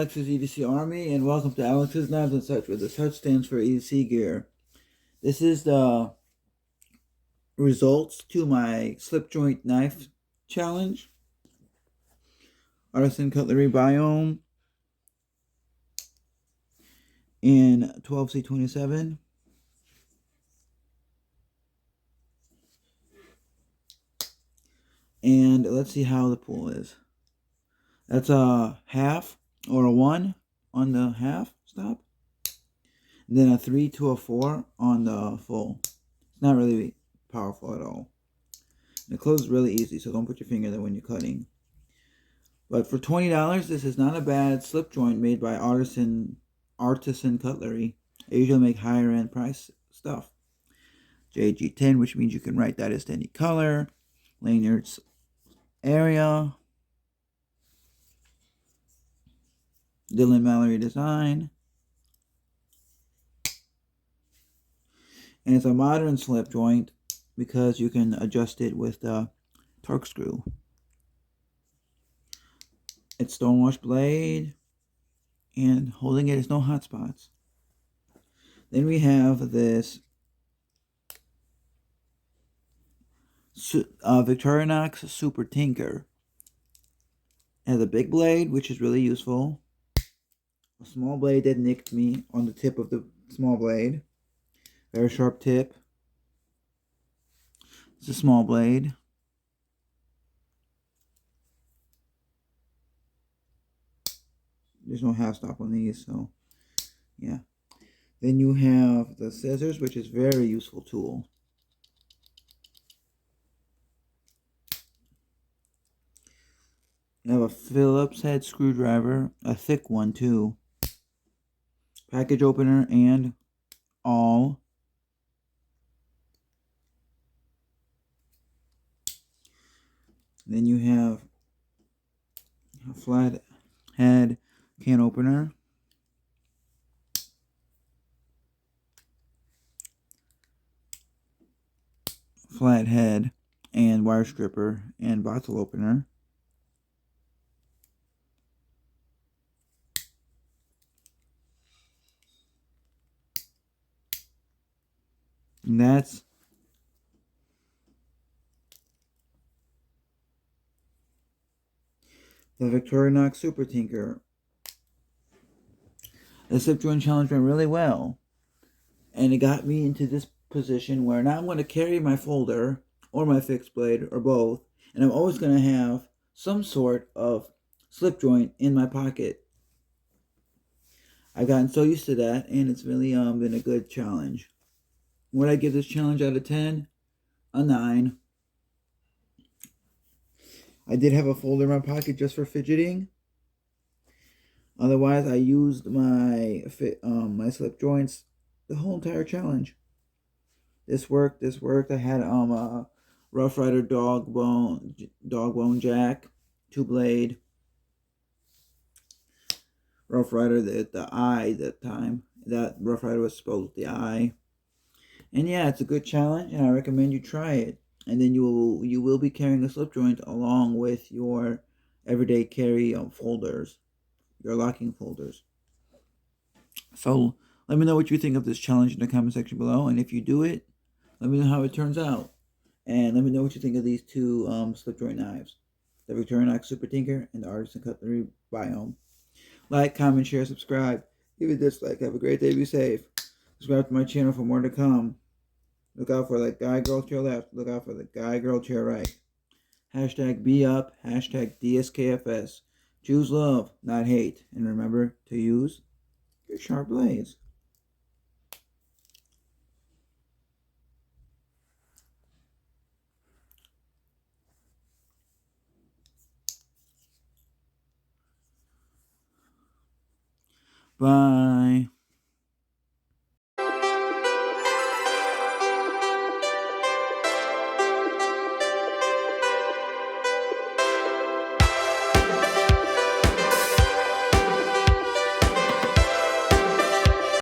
Alex's EDC Army, and welcome to Alex's Knives and Such, where the such stands for EDC gear. This is the results to my Slipjoint knife challenge. Artisan Cutlery Biome in 12C27. And let's see how the pull is. That's a half or a 1 on the half stop. And then a 3 to a 4 on the full. It's not really powerful at all. And it closes really easy, so don't put your finger there when you're cutting. But for $20, this is not a bad slip joint made by Artisan Cutlery. They usually make higher end price stuff. JG10, which means you can write that as any color. Lanyards area. Dylan Mallory design. And it's a modern slip joint because you can adjust it with the torque screw. It's stonewash blade, and holding it is no hot spots. Then we have this Victorinox Super Tinker. It has a big blade, which is really useful. A small blade that nicked me on the tip of the small blade. Very sharp tip. It's a small blade. There's no half stop on these, so yeah. Then you have the scissors, which is a very useful tool. You have a Phillips head screwdriver, a thick one too. Package opener and all. Then you have a flat head can opener. Flat head and wire stripper and bottle opener. And that's the Victorinox Super Tinker. The slip joint challenge went really well, and it got me into this position where now I'm going to carry my folder or my fixed blade or both, and I'm always going to have some sort of slip joint in my pocket. I've gotten so used to that, and it's really been a good challenge. Would I give this challenge out of 10? A 9. I did have a folder in my pocket just for fidgeting. Otherwise, I used my slip joints the whole entire challenge. This worked. I had a Rough Rider dog bone jack, 2-blade. Rough Rider the eye that time. That Rough Rider was supposed with the eye. And yeah, it's a good challenge, and I recommend you try it. And then you will be carrying a slip joint along with your everyday carry folders, your locking folders. So let me know what you think of this challenge in the comment section below, and if you do it, let me know how it turns out. And let me know what you think of these two slip joint knives, the Victorinox Super Tinker and the Artisan Cutlery Biome. Like, comment, share, subscribe. Give it a dislike. Have a great day. Be safe. Subscribe to my channel for more to come. Look out for that guy, girl to your left. Look out for the guy, girl to your right. Hashtag be up. Hashtag DSKFS. Choose love, not hate. And remember to use your sharp blades. Bye.